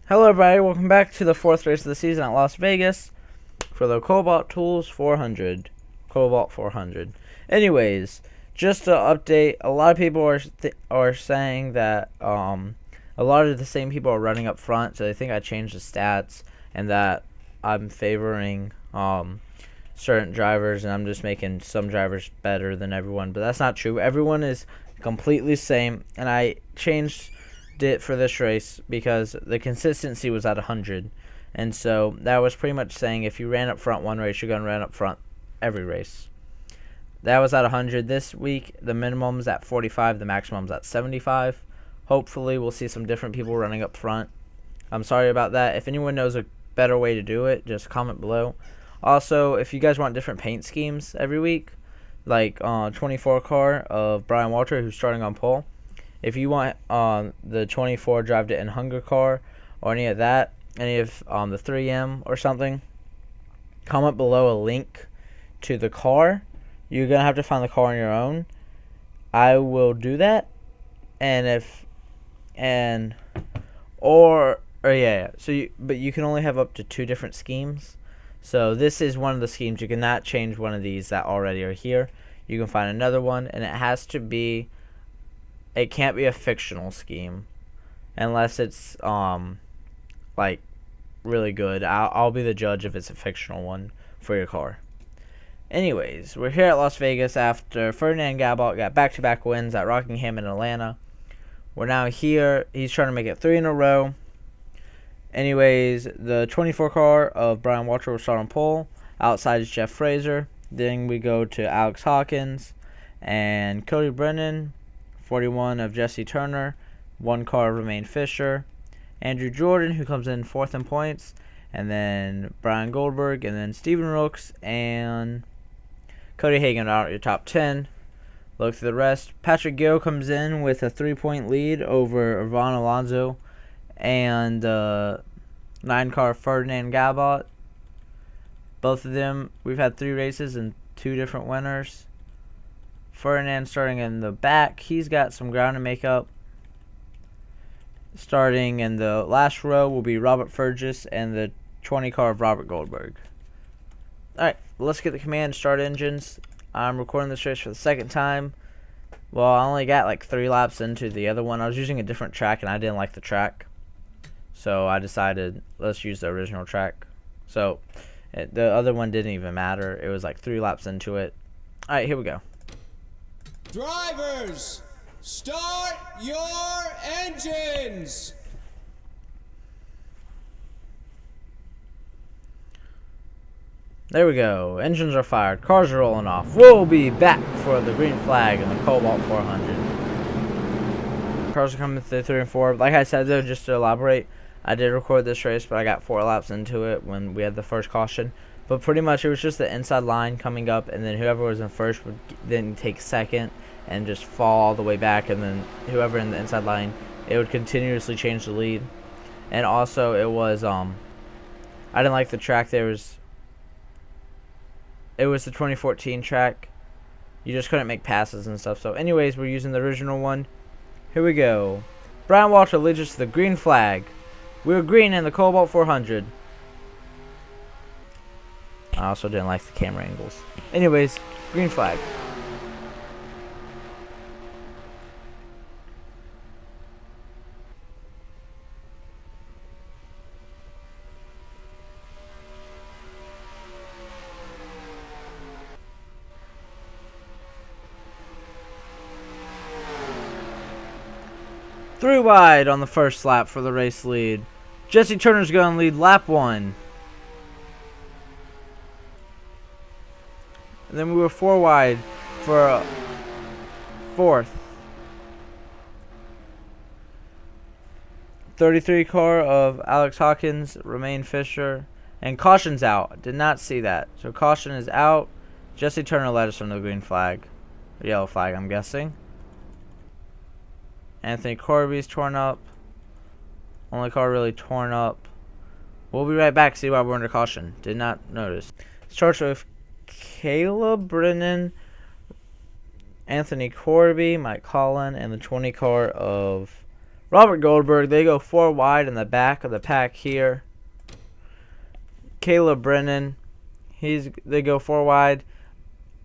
Hello everybody, welcome back to the fourth race of the season at Las Vegas for the Kobalt Tools 400. Kobalt 400. Anyways, just to update, a lot of people are saying that a lot of the same people are running up front, so they think I changed the stats and that I'm favoring certain drivers and I'm just making some drivers better than everyone, but that's not true. Everyone is completely same, and I changed it for this race because the consistency was at 100, and so that was pretty much saying if you ran up front one race, you're going to run up front every race. That was at 100. This week the minimum's at 45, the maximum's at 75. Hopefully we'll see some different people running up front. I'm sorry about that. If anyone knows a better way to do it, just comment below. Also, if you guys want different paint schemes every week, like 24 car of Brian Walter, who's starting on pole, if you want the 24 Drive to End Hunger car or any of that, any of the 3M or something, comment below a link to the car. You're going to have to find the car on your own. I will do that. And but you can only have up to 2 different schemes. So this is one of the schemes. You cannot change one of these that already are here. You can find another one, and it can't be a fictional scheme unless it's like really good. I'll be the judge if it's a fictional one for your car. Anyways, we're here at Las Vegas after Ferdinand Kobalt got back-to-back wins at Rockingham and Atlanta. We're now here. He's trying to make it 3 in a row. Anyways, the 24 car of Brian Walter will start on pole. Outside is Jeff Fraser. Then we go to Alex Hawkins and Cody Brennan. 41 of Jesse Turner, 1 car of Romaine Fisher, Andrew Jordan, who comes in 4th in points, and then Brian Goldberg, and then Steven Rooks, and Cody Hagan out at your top 10. Look through the rest. Patrick Gill comes in with a 3-point lead over Ivan Alonso and 9 car Ferdinand Kobalt. Both of them, we've had 3 races and 2 different winners. Ferdinand starting in the back. He's got some ground to make up. Starting in the last row will be Robert Fergus and the 20 car of Robert Goldberg. Alright, let's get the command start engines. I'm recording this race for the second time. Well, I only got like 3 laps into the other one. I was using a different track and I didn't like the track, so I decided let's use the original track. So the other one didn't even matter. It was like 3 laps into it. Alright, here we go. Drivers, start your engines! There we go. Engines are fired. Cars are rolling off. We'll be back for the green flag and the Kobalt 400. Cars are coming through 3 and 4. Like I said, though, just to elaborate, I did record this race, but I got 4 laps into it when we had the first caution. But pretty much it was just the inside line coming up, and then whoever was in first would then take second and just fall all the way back, and then whoever in the inside line, it would continuously change the lead. And also it was I didn't like the track. It was the 2014 track. You just couldn't make passes and stuff. So anyways, we're using the original one. Here we go. Brian Walter leads us to the green flag. We're green in the Kobalt 400. I also didn't like the camera angles. Anyways, green flag. Three wide on the first lap for the race lead. Jesse Turner's going to lead lap 1. And then we were 4 wide for 4th. 33 car of Alex Hawkins, Romaine Fisher, and caution's out. Did not see that. So caution is out. Jesse Turner led us from the green flag. Yellow flag, I'm guessing. Anthony Corby's torn up. Only car really torn up. We'll be right back, see why we're under caution. Did not notice. Starts with Caleb Brennan, Anthony Corby, Mike Collin, and the 20 car of Robert Goldberg, they go 4 wide in the back of the pack here. Caleb Brennan, they go 4 wide.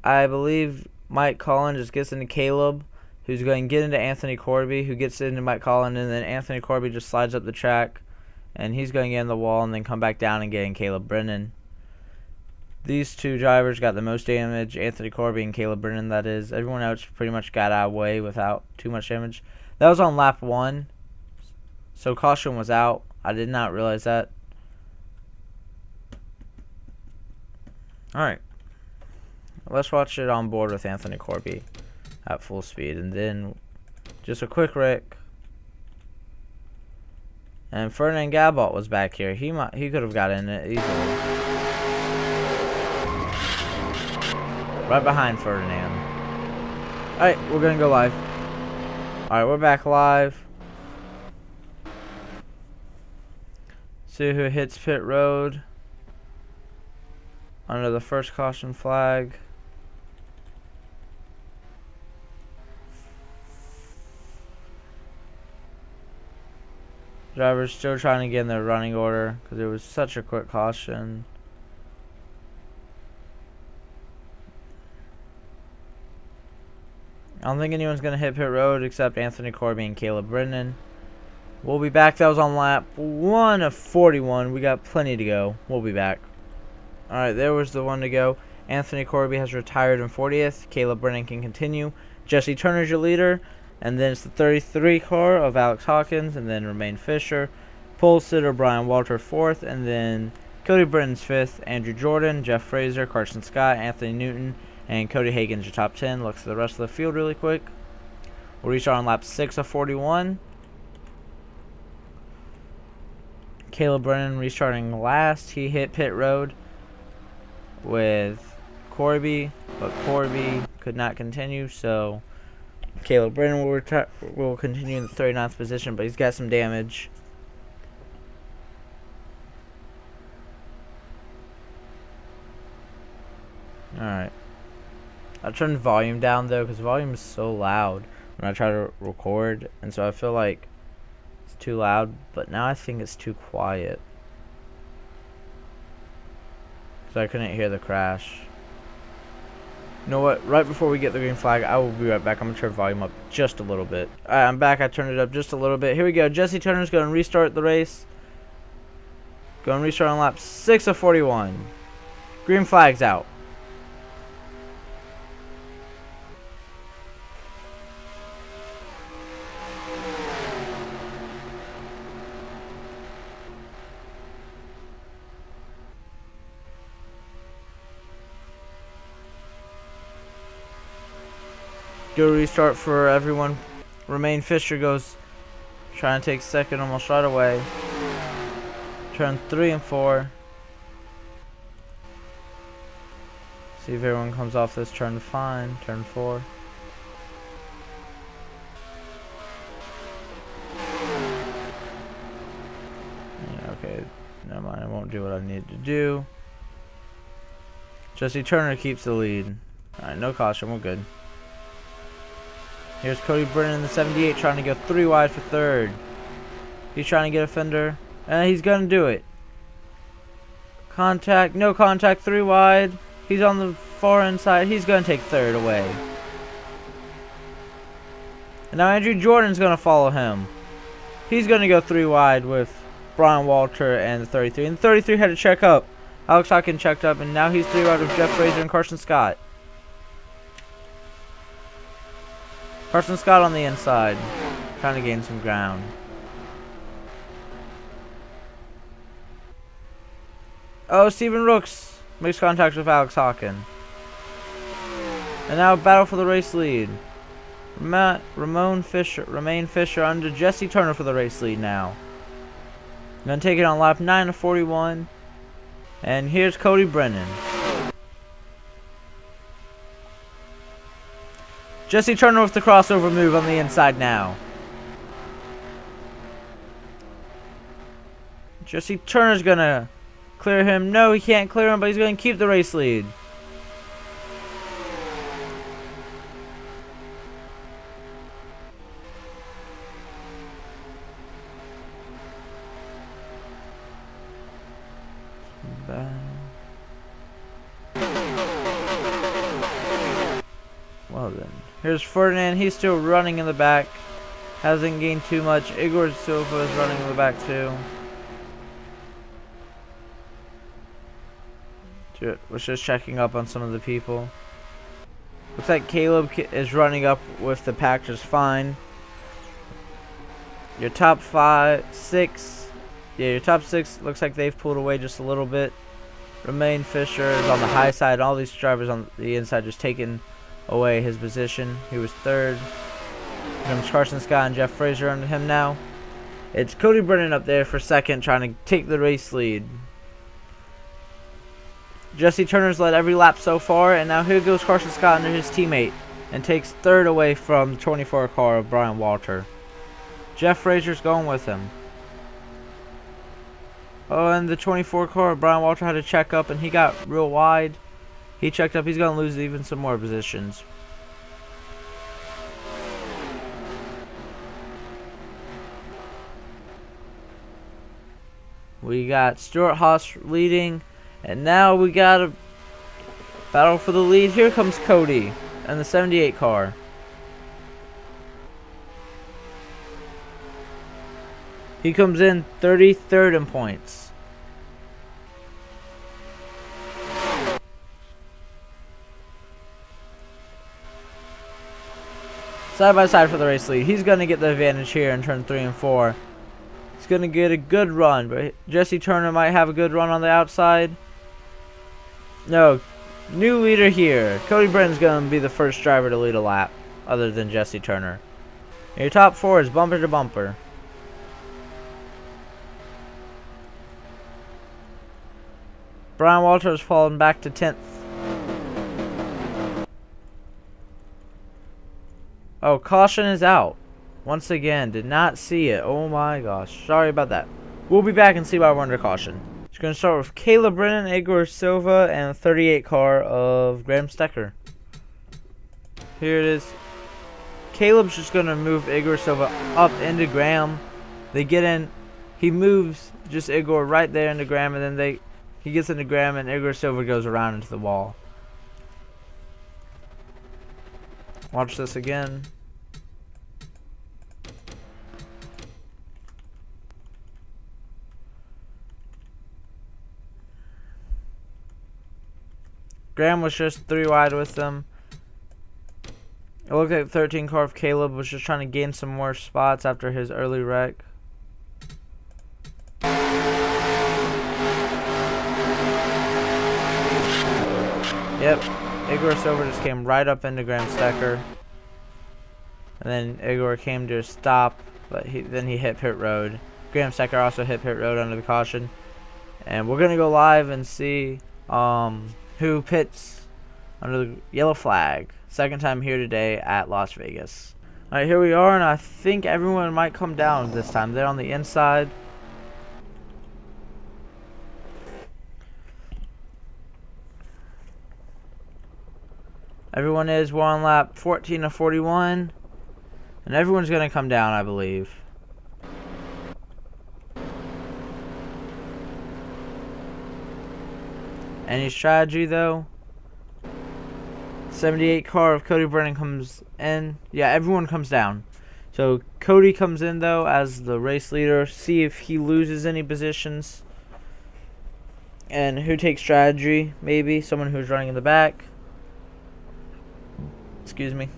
I believe Mike Collin just gets into Caleb, who's going to get into Anthony Corby, who gets into Mike Collin, and then Anthony Corby just slides up the track, and he's going to get in the wall and then come back down and get in Caleb Brennan. These two drivers got the most damage, Anthony Corby and Caleb Brennan, that is. Everyone else pretty much got out of the way without too much damage. That was on lap 1, so caution was out. I did not realize that. Alright. Let's watch it on board with Anthony Corby at full speed. And then just a quick wreck. And Ferdinand Kobalt was back here. He could have got in it easily. Right behind Ferdinand. Alright, we're going to go live. Alright, we're back live. See who hits pit road under the first caution flag. Drivers still trying to get in their running order because it was such a quick caution. I don't think anyone's going to hit pit road except Anthony Corby and Caleb Brennan. We'll be back. That was on lap 1 of 41. We got plenty to go. We'll be back. Alright, there was the one to go. Anthony Corby has retired in 40th. Caleb Brennan can continue. Jesse Turner's your leader. And then it's the 33 car of Alex Hawkins. And then Romain Fisher. Pole sitter Brian Walter 4th. And then Cody Brennan's 5th. Andrew Jordan, Jeff Fraser, Carson Scott, Anthony Newton, and Cody Hagen's your top 10. Looks at the rest of the field really quick. We'll restart on lap 6 of 41. Caleb Brennan restarting last. He hit pit road with Corby, but Corby could not continue, so Caleb Brennan will continue in the 39th position, but he's got some damage. Alright. I turned volume down though, because volume is so loud when I try to record, and so I feel like it's too loud, but now I think it's too quiet. So I couldn't hear the crash. You know what? Right before we get the green flag, I will be right back. I'm going to turn volume up just a little bit. Alright, I'm back. I turned it up just a little bit. Here we go. Jesse Turner's going to restart the race. Going to restart on lap 6 of 41. Green flag's out. Good restart for everyone. Romain Fisher goes trying to take second, almost right away. Turn 3 and 4. See if everyone comes off this turn fine. Turn 4. Yeah, okay, never mind. I won't do what I need to do. Jesse Turner keeps the lead. Alright, no caution. We're good. Here's Cody Brennan in the 78 trying to go 3 wide for third. He's trying to get a fender. And he's going to do it. Contact. No contact. 3 wide. He's on the far inside. He's going to take third away. And now Andrew Jordan's going to follow him. He's going to go 3 wide with Brian Walter and the 33. And the 33 had to check up. Alex Hawkins checked up. And now he's 3 wide with Jeff Fraser and Carson Scott. Carson Scott on the inside, trying to gain some ground. Oh, Stephen Rooks makes contact with Alex Hawkins. And now battle for the race lead. Romain Fisher under Jesse Turner for the race lead now. Gonna take it on lap 9 of 41. And here's Cody Brennan. Jesse Turner with the crossover move on the inside now. Jesse Turner's gonna clear him. No, he can't clear him, but he's gonna keep the race lead. Well then, here's Ferdinand. He's still running in the back. Hasn't gained too much. Igor Silva is running in the back too. Was just checking up on some of the people. Looks like Caleb is running up with the pack just fine. Your top 6. Yeah, your top 6 looks like they've pulled away just a little bit. Romain Fisher is on the high side. All these drivers on the inside just taking away his position. He was 3rd. Comes Carson Scott and Jeff Fraser under him now. It's Cody Brennan up there for 2nd, trying to take the race lead. Jesse Turner's led every lap so far, and now here goes Carson Scott under his teammate and takes 3rd away from the 24 car of Brian Walter. Jeff Fraser's going with him. Oh, and the 24 car of Brian Walter had to check up, and he got real wide. He checked up. He's going to lose even some more positions. We got Stuart Haas leading. And now we got a battle for the lead. Here comes Cody and the 78 car. He comes in 33rd in points. Side by side for the race lead. He's going to get the advantage here in turn 3 and 4. He's going to get a good run, but Jesse Turner might have a good run on the outside. No, new leader here. Cody Brennan's going to be the first driver to lead a lap, other than Jesse Turner. Your top 4 is bumper to bumper. Brian Walter has fallen back to 10th. Oh, caution is out. Once again, did not see it. Oh my gosh. Sorry about that. We'll be back and see why we're under caution. It's going to start with Caleb Brennan, Igor Silva, and the 38 car of Graham Stecker. Here it is. Caleb's just going to move Igor Silva up into Graham. They get in. He moves just Igor right there into Graham, and then he gets into Graham, and Igor Silva goes around into the wall. Watch this again. Graham was just 3 wide with them. It looked like the 13 car of Caleb was just trying to gain some more spots after his early wreck. Yep, Igor Silva just came right up into Graham Stecker. And then Igor came to a stop, but then he hit pit road. Graham Stecker also hit pit road under the caution. And we're going to go live and see who pits under the yellow flag. 2nd time here today at Las Vegas. Alright, here we are, and I think everyone might come down this time. They're on the inside. Everyone is. We're on lap 14 of 41. And everyone's going to come down, I believe. Any strategy, though? 78 car of Cody Brennan comes in. Yeah, everyone comes down. So Cody comes in, though, as the race leader. See if he loses any positions. And who takes strategy, maybe. Someone who's running in the back. Excuse me.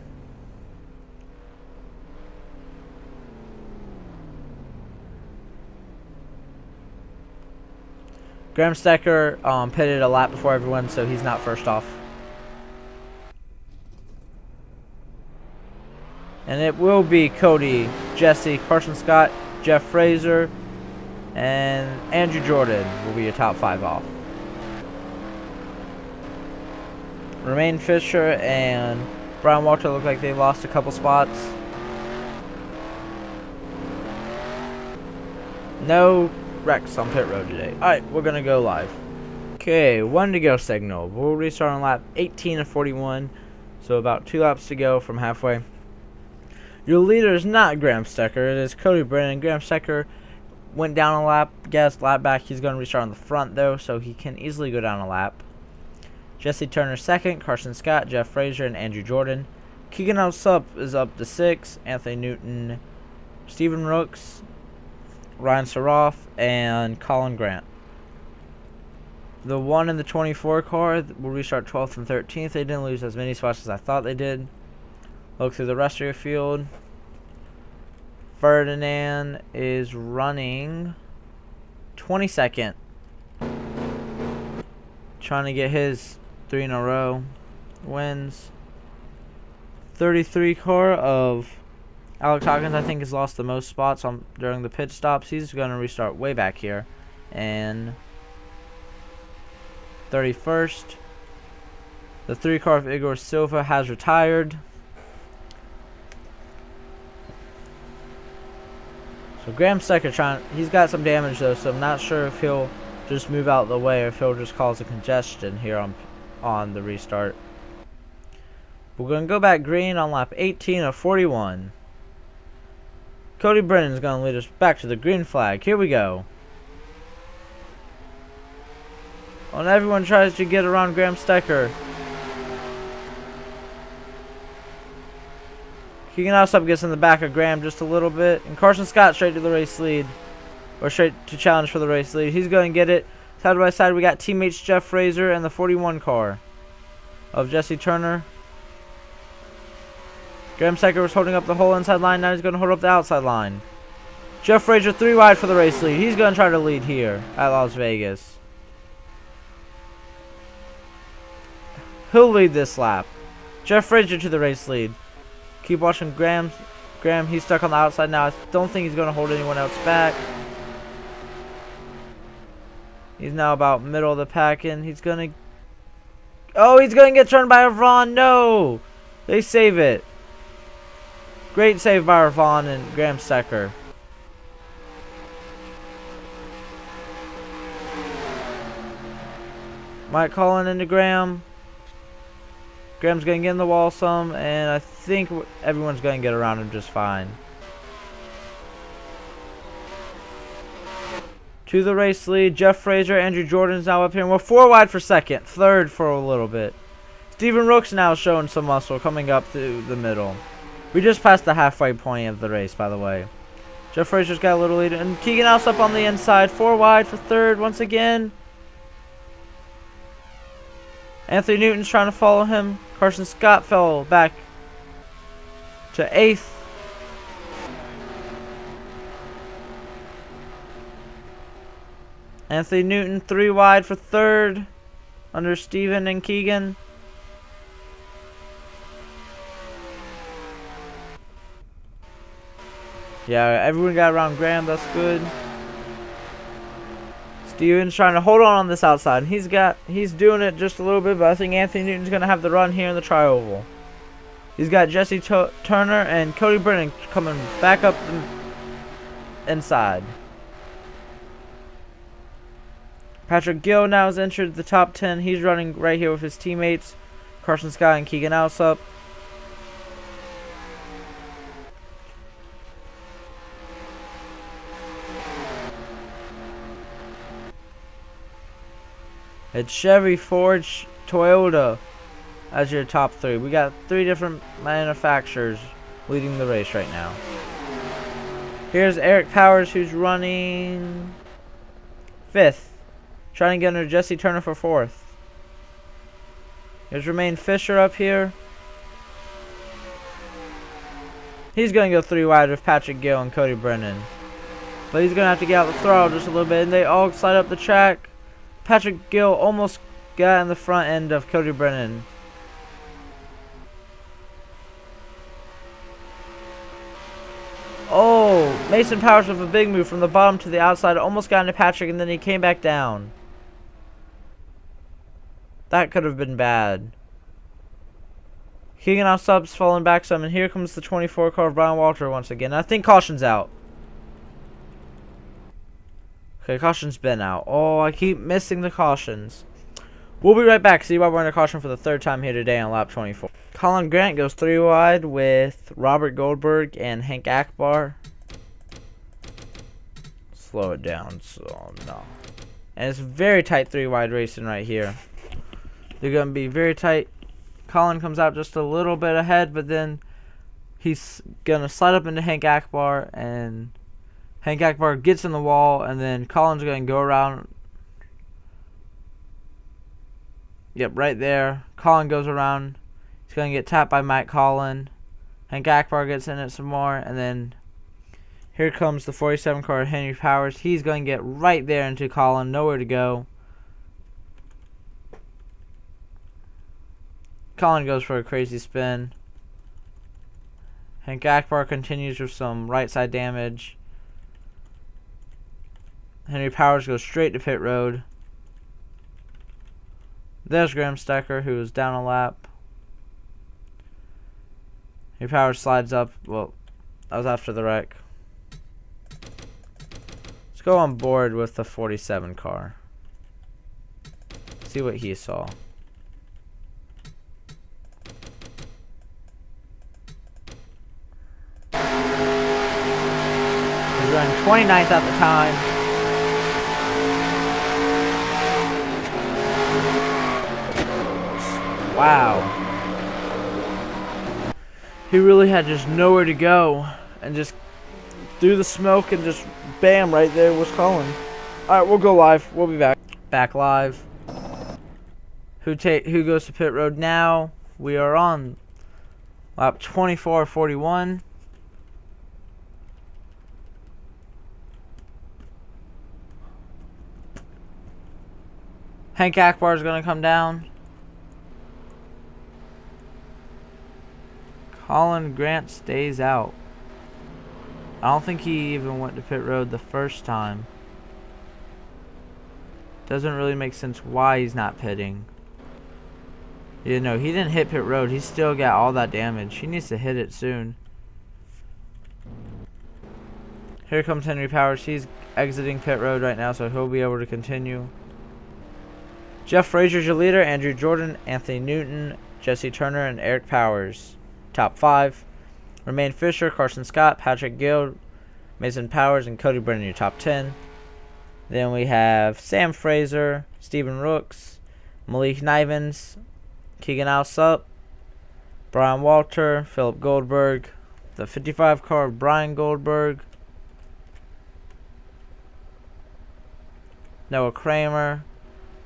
Graham Stecker pitted a lap before everyone, so he's not first off. And it will be Cody, Jesse, Carson Scott, Jeff Fraser, and Andrew Jordan will be your top 5 off. Romain Fisher and Brian Walter look like they lost a couple spots. No wrecks on pit road today. Alright, we're going to go live. Okay, 1 to go signal. We'll restart on lap 18 of 41. So about 2 laps to go from halfway. Your leader is not Graham Stecker. It is Cody Brennan. Graham Stecker went down a lap. Guess lap back. He's going to restart on the front, though, so he can easily go down a lap. Jesse Turner second, Carson Scott, Jeff Frazier, and Andrew Jordan. Keegan Alsup is up to 6, Anthony Newton, Stephen Rooks, Ryan Saroff, and Colin Grant. The 1 in the 24 car will restart 12th and 13th. They didn't lose as many spots as I thought they did. Look through the rest of your field. Ferdinand is running 22nd. Trying to get his 3 in a row wins. 33 car of Alex Hawkins, I think, has lost the most spots during the pit stops. He's going to restart way back here. And 31st. The 3 car of Igor Silva has retired. So Graham Stecker he's got some damage though, so I'm not sure if he'll just move out of the way or if he'll just cause a congestion here on the restart. We're going to go back green on lap 18 of 41. Cody Brennan's going to lead us back to the green flag. Here we go. And everyone tries to get around Graham Stecker. Keegan Alsup gets in the back of Graham just a little bit. And Carson Scott straight to the race lead. Or straight to challenge for the race lead. He's going to get it. Side by side, we got teammates Jeff Frazier and the 41 car of Jesse Turner. Graham Stecker was holding up the whole inside line. Now he's going to hold up the outside line. Jeff Frazier 3 wide for the race lead. He's going to try to lead here at Las Vegas. He'll lead this lap. Jeff Frazier to the race lead. Keep watching Graham. He's stuck on the outside now. I don't think he's going to hold anyone else back. He's now about middle of the pack, and he's going to... Oh, he's going to get turned by Ravon. No! They save it. Great save by Ravon and Graham Stecker. Mike Collin into Graham. Graham's going to get in the wall some, and I think everyone's going to get around him just fine. To the race lead, Jeff Frazier, Andrew Jordan's now up here. And we're 4 wide for second, third for a little bit. Stephen Rooks now showing some muscle coming up to the middle. We just passed the halfway point of the race, by the way. Jeff Frazier's got a little lead, and Keegan Alsup on the inside, 4 wide for third once again. Anthony Newton's trying to follow him. Carson Scott fell back to 8th. Anthony Newton 3 wide for third under Steven and Keegan. Yeah, everyone got around Graham. That's good. Steven's trying to hold on this outside. He's doing it just a little bit, but I think Anthony Newton's going to have the run here in the tri-oval. He's got Jesse Turner and Cody Brennan coming back up inside. Patrick Gill now has entered the top 10. He's running right here with his teammates, Carson Scott and Keegan Alsup. It's Chevy, Ford, Toyota as your top 3. We got 3 different manufacturers leading the race right now. Here's Eric Powers, who's running 5th. Trying to get under Jesse Turner for 4th. Here's Jermaine Fisher up here. He's going to go 3 wide with Patrick Gill and Cody Brennan. But he's going to have to get out the throttle just a little bit. And they all slide up the track. Patrick Gill almost got in the front end of Cody Brennan. Oh, Mason Powers with a big move from the bottom to the outside. Almost got into Patrick, and then he came back down. That could have been bad. Keegan Alsup's falling back some, and here comes the 24 car of Brian Walter once again. I think caution's out. Okay, caution's been out. Oh, I keep missing the cautions. We'll be right back. See why we're under caution for the 3rd time here today on lap 24. Colin Grant goes 3 wide with Robert Goldberg and Hank Akbar. slow it down. So no. And it's very tight 3 wide racing right here. They're going to be very tight. Colin comes out just a little bit ahead, but then he's going to slide up into Hank Akbar, and Hank Akbar gets in the wall, and then Colin's going to go around. Yep, right there. Colin goes around. He's going to get tapped by Mike Colin. Hank Akbar gets in it some more, and then here comes the 47 car, Henry Powers. He's going to get right there into Colin. Nowhere to go. Colin goes for a crazy spin. Hank Akbar continues with some right side damage. Henry Powers goes straight to pit road. There's Graham Stecker, who is down a lap. Henry Powers slides up. Well, that was after the wreck. Let's go on board with the 47 car. See what he saw. He's running 29th at the time. Wow. He really had just nowhere to go, and just through the smoke, and just bam, right there was Colin. Alright, we'll go live. We'll be back. Back live. Who goes to pit road now? We are on lap 24:41. Hank Akbar is going to come down. Colin Grant stays out. I don't think he even went to pit road the first time. Doesn't really make sense why he's not pitting. You know, he didn't hit pit road. He still got all that damage. He needs to hit it soon. Here comes Henry Powers. He's exiting pit road right now, so he'll be able to continue. Jeff Frazier's your leader. Andrew Jordan, Anthony Newton, Jesse Turner, and Eric Powers. Top 5. Romaine Fisher, Carson Scott, Patrick Gill, Mason Powers, and Cody Brennan, your top 10. Then we have Sam Fraser, Stephen Rooks, Malik Nivens, Keegan Alsup, Brian Walter, Philip Goldberg, the 55 car, Brian Goldberg, Noah Kramer,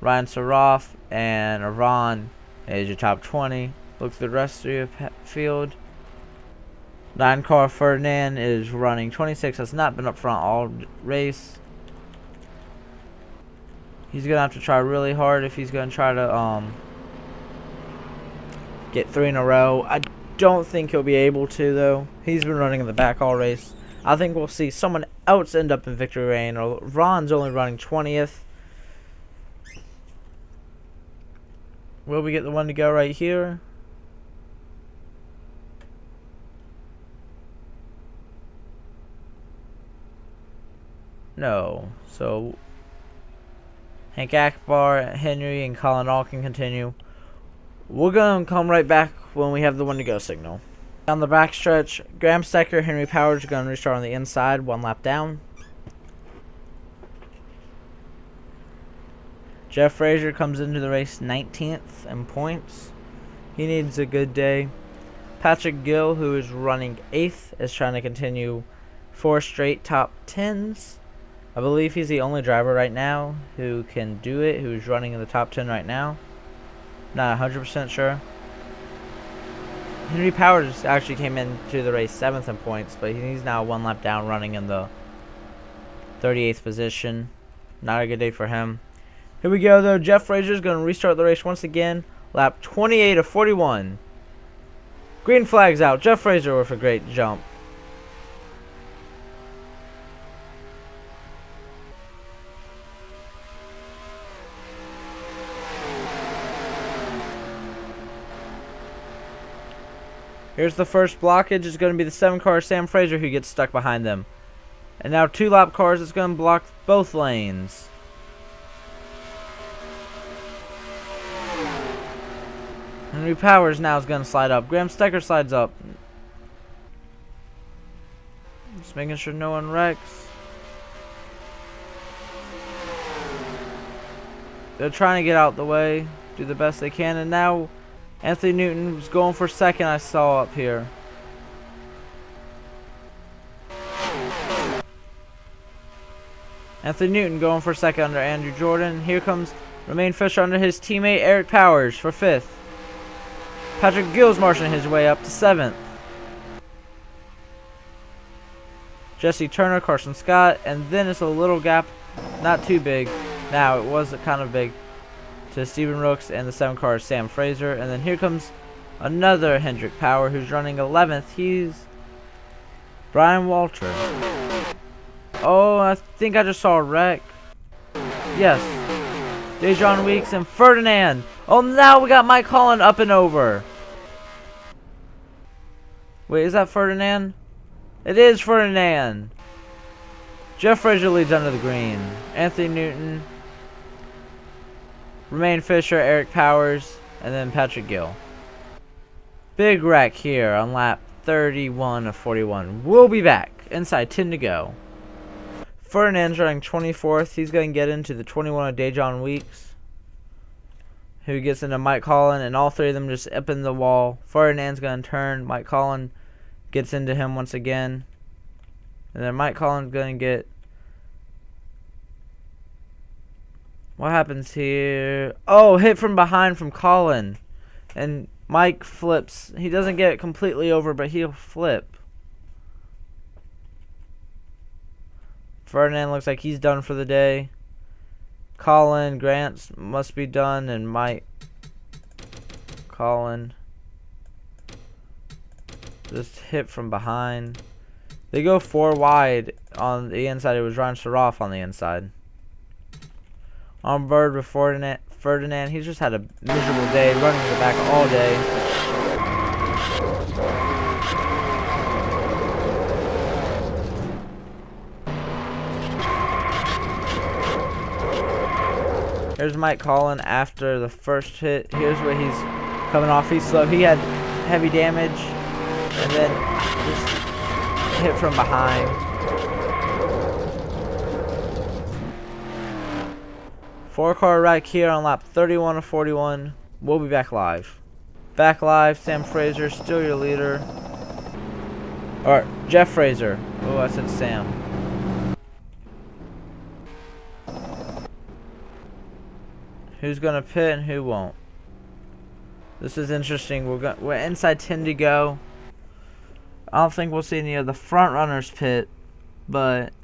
Ryan Saroff, and Iran is your top 20. Look at the rest of your field. 9 car Ferdinand is running 26. Has not been up front all race. He's going to have to try really hard if he's going to try to get 3 in a row. I don't think he'll be able to, though. He's been running in the back all race. I think we'll see someone else end up in victory lane. Or Ron's only running 20th. Will we get the one to go right here? No. So Hank Akbar, Henry, and Colin all can continue. We're going to come right back when we have the one to go signal. On the backstretch, Graham Stecker, Henry Powers are going to restart on the inside, 1 lap down. Jeff Frazier comes into the race 19th in points. He needs a good day. Patrick Gill, who is running 8th, is trying to continue 4 straight top 10s. I believe he's the only driver right now who can do it, who's running in the top 10 right now. Not 100% sure. Henry Powers actually came into the race 7th in points, but he's now 1 lap down, running in the 38th position. Not a good day for him. Here we go, though. Jeff Frazier is going to restart the race once again. Lap 28 of 41. Green flag's out. Jeff Frazier with a great jump. Here's the first blockage. It's going to be the 7 car Sam Fraser who gets stuck behind them. And now 2 lap cars is going to block both lanes. Henry Powers now is going to slide up. Graham Stecker slides up. Just making sure no one wrecks. They're trying to get out the way, do the best they can, and now Anthony Newton was going for second, I saw up here. Anthony Newton going for second under Andrew Jordan. Here comes Romain Fisher under his teammate Eric Powers for fifth. Patrick Gill's marching his way up to seventh. Jesse Turner, Carson Scott, and then it's a little gap, not too big. Now it was kind of big to Steven Rooks and the 7 car Sam Fraser. And then here comes another Hendrick Power who's running 11th. He's Brian Walter. Oh, I think I just saw a wreck. Yes. Dejon Weeks and Ferdinand. Oh, now we got Mike Holland up and over. Wait, is that Ferdinand? It is Ferdinand. Jeff Frazier leads under the green. Anthony Newton, Romain Fisher, Eric Powers, and then Patrick Gill. Big wreck here on lap 31 of 41. We'll be back. Inside 10 to go. Ferdinand's running 24th. He's going to get into the 21 of Dejon Weeks, who gets into Mike Holland, and all three of them just up in the wall. Ferdinand's going to turn. Mike Holland gets into him once again. And then Mike Holland's going to get... What happens here? Oh, hit from behind from Colin. And Mike flips. He doesn't get it completely over, but he'll flip. Ferdinand looks like he's done for the day. Colin, Grant must be done, and Mike. Colin. Just hit from behind. They go 4 wide on the inside. It was Ryan Saroff on the inside. On board with Ferdinand. He's just had a miserable day, running to the back all day. Here's Mike Collin after the first hit. Here's where he's coming off. He's slow. He had heavy damage. And then just hit from behind. Four-car wreck here on lap 31 of 41. We'll be back live. Back live. Sam Fraser, still your leader. Or Jeff Fraser. Oh, I said Sam. Who's gonna pit and who won't? This is interesting. We're inside 10 to go. I don't think we'll see any of the front runners pit, but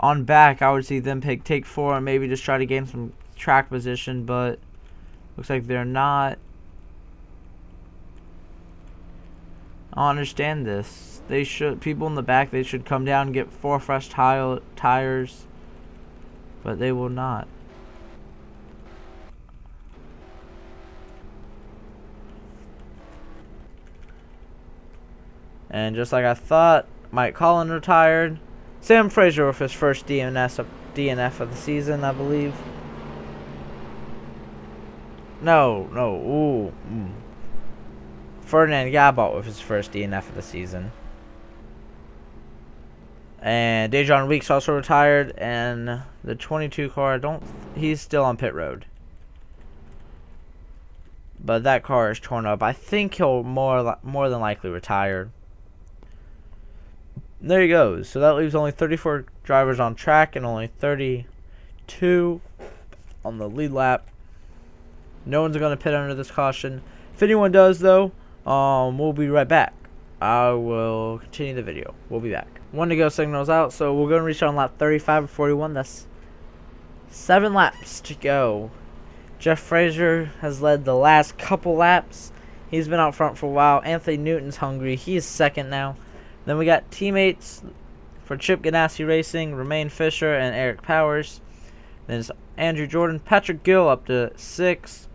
on back I would see them take 4 and maybe just try to gain some track position, but looks like they're not. I don't understand this. They should, people in the back, they should come down and get 4 fresh tires, but they will not. And just like I thought, Mike Collin retired. Sam Fraser with his first DNF of the season, I believe. No. Ooh. Ferdinand Gabalt with his first DNF of the season. And Dejon Weeks also retired. And the 22 car, he's still on pit road. But that car is torn up. I think he'll more than likely retire. There he goes. So that leaves only 34 drivers on track and only 32 on the lead lap. No one's going to pit under this caution. If anyone does, though, we'll be right back. I will continue the video. We'll be back. 1 to go, signals out. So we're going to reach on lap 35 of 41. That's 7 laps to go. Jeff Fraser has led the last couple laps. He's been out front for a while. Anthony Newton's hungry. He is second now. Then we got teammates for Chip Ganassi Racing, Romain Fisher and Eric Powers. Then it's Andrew Jordan, Patrick Gill up to 6,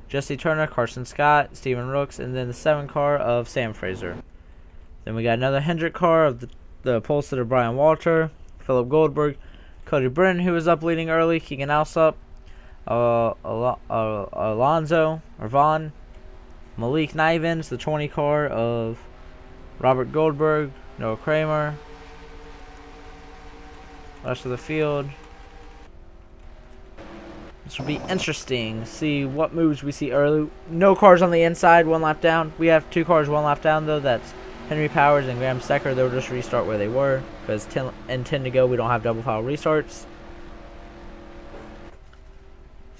Jesse Turner, Carson Scott, Steven Rooks, and then the 7 car of Sam Fraser. Then we got another Hendrick car of the pole sitter Brian Walter, Philip Goldberg, Cody Brennan, who was up leading early, Keegan Alsop, Alonzo, or Vaughn, Malik Nivens, the 20 car of Robert Goldberg, Noah Kramer. Rest of the field. This will be interesting. See what moves we see early. No cars on the inside, 1 lap down. We have 2 cars 1 lap down though. That's Henry Powers and Graham Stecker. They'll just restart where they were because 10 to go. We don't have double file restarts.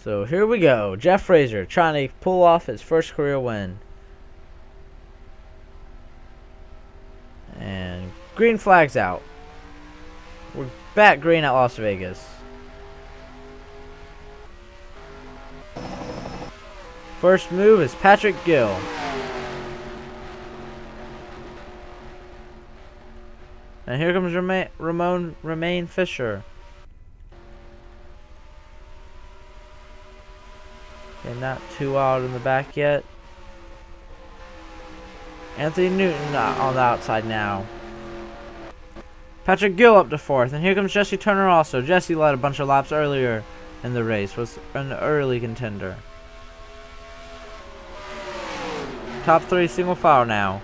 So here we go. Jeff Fraser trying to pull off his first career win. And green flag's out. We're back green at Las Vegas. First move is Patrick Gill. And here comes Romain Fisher. Okay, not too wild in the back yet. Anthony Newton on the outside now. Patrick Gill up to 4th. And here comes Jesse Turner also. Jesse led a bunch of laps earlier in the race. Was an early contender. Top 3 single file now.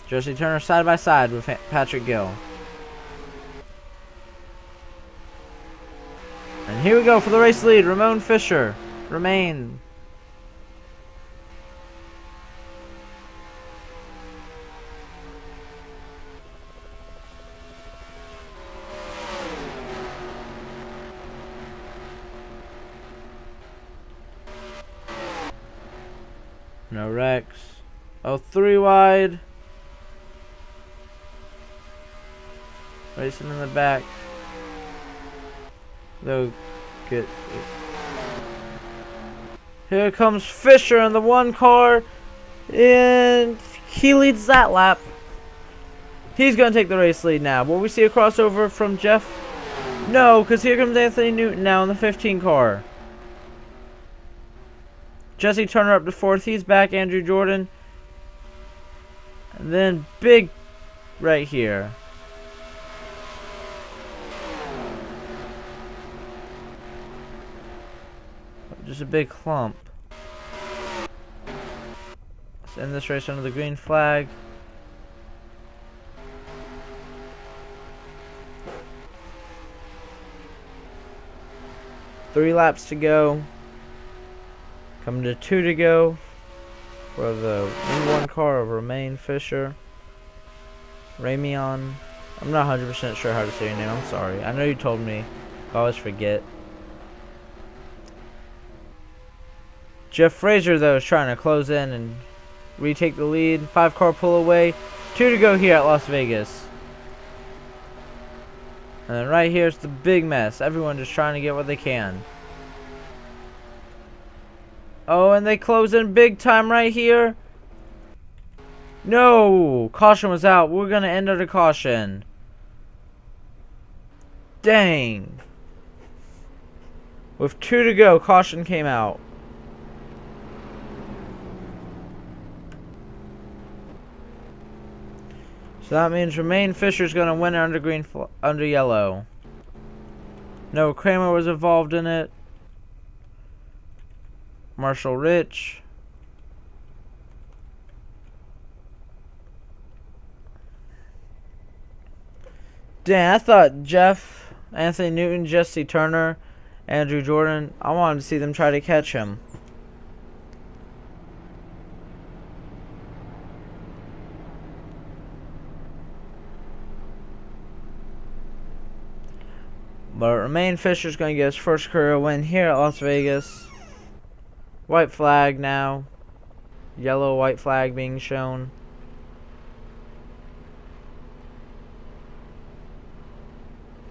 Jesse Turner side by side with Patrick Gill. And here we go for the race lead. Romain Fisher. Romain. No wrecks. Oh, 3 wide. Racing in the back. They'll get it. Here comes Fisher in the 1 car. And he leads that lap. He's going to take the race lead now. Will we see a crossover from Jeff? No, because here comes Anthony Newton now in the 15 car. Jesse Turner up to 4th. He's back. Andrew Jordan. And then big right here. Just a big clump. Let's end this race under the green flag. Three laps to go. Coming to 2 to go for the one car of Romain Fisher. Ramion. I'm not 100% sure how to say your name. I'm sorry. I know you told me. I always forget. Jeff Fraser, though, is trying to close in and retake the lead. 5 car pull away. 2 to go here at Las Vegas. And then right here's the big mess. Everyone just trying to get what they can. Oh, and they close in big time right here. No! Caution was out. We're going to end under caution. Dang. With 2 to go, caution came out. So that means Romain Fisher's going to win under yellow. No, Kramer was involved in it. Marshall Rich. Dang, I thought Jeff, Anthony Newton, Jesse Turner, Andrew Jordan, I wanted to see them try to catch him. But Romain Fisher's going to get his first career win here at Las Vegas. White flag now. Yellow, white flag being shown.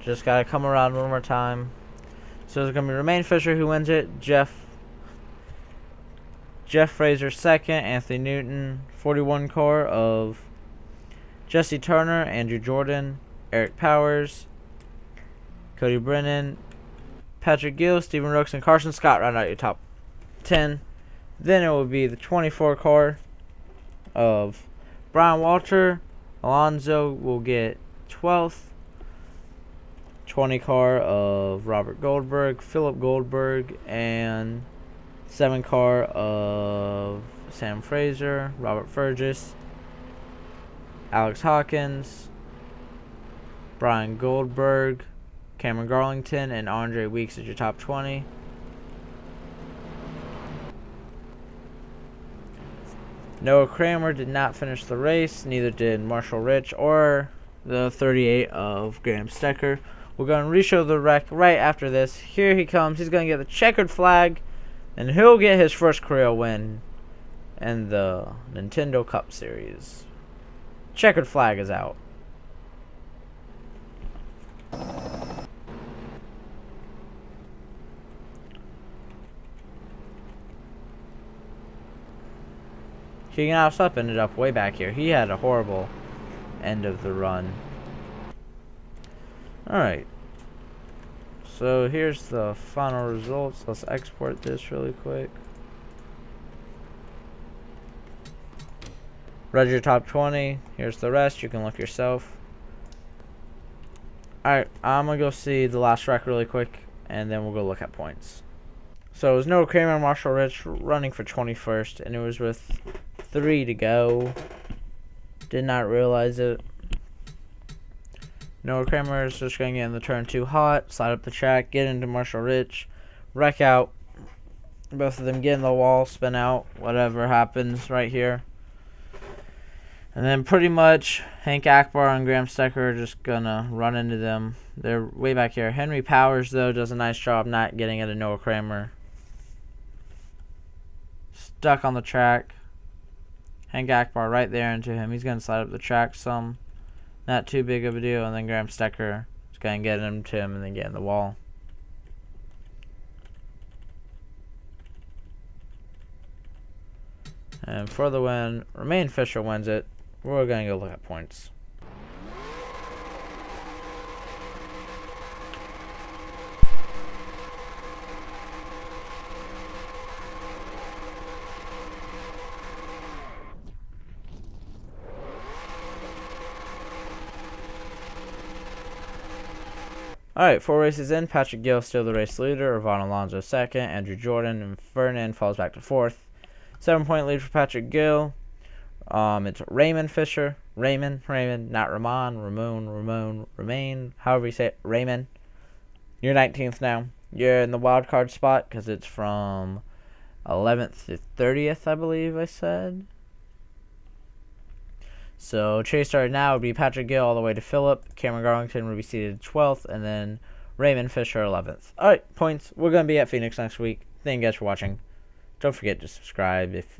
Just got to come around one more time. So it's going to be Romain Fisher who wins it. Jeff Fraser second. Anthony Newton, 41 car of Jesse Turner, Andrew Jordan, Eric Powers, Cody Brennan, Patrick Gill, Stephen Rooks, and Carson Scott round out your top 10. Then it will be the 24 car of Brian Walter. Alonso will get 12th. 20 car of Robert Goldberg, Philip Goldberg, and 7 car of Sam Fraser, Robert Fergus. Alex Hawkins, Brian Goldberg, Cameron Garlington, and Andre Weeks as your top 20. Noah Kramer did not finish the race. Neither did Marshall Rich or the 38 of Graham Stecker. We're going to re-show the wreck right after this. Here he comes. He's going to get the checkered flag, and he'll get his first career win in the Nintendo Cup Series. Checkered flag is out. Keegan Alsop ended up way back here. He had a horrible end of the run. Alright. So here's the final results. Let's export this really quick. Read your top 20. Here's the rest. You can look yourself. Alright, I'm going to go see the last track really quick, and then we'll go look at points. So it was Noah Kramer and Marshall Rich running for 21st, and it was with 3 to go. Did not realize it. Noah Kramer is just going to get in the turn 2 hot, slide up the track, get into Marshall Rich, wreck out. Both of them get in the wall, spin out, whatever happens right here. And then pretty much Hank Akbar and Graham Stecker are just going to run into them. They're way back here. Henry Powers, though, does a nice job not getting into Noah Kramer. Stuck on the track. Hank Akbar right there into him. He's going to slide up the track some. Not too big of a deal. And then Graham Stecker is going to get into him and then get in the wall. And for the win, Romain Fisher wins it. We're going to go look at points. Alright, 4 races in. Patrick Gill still the race leader. Iván Alonso second. Andrew Jordan and Ferdinand falls back to 4th. 7-point lead for Patrick Gill. It's Raymond Fisher. Raymond, not Remain, however you say it. Raymond. You're 19th now. You're in the wild card spot because it's from 11th to 30th, I believe I said. So chase started now would be Patrick Gill all the way to Phillip. Cameron Garlington would be seated 12th, and then Raymond Fisher 11th. Alright, points. We're going to be at Phoenix next week. Thank you guys for watching. Don't forget to subscribe if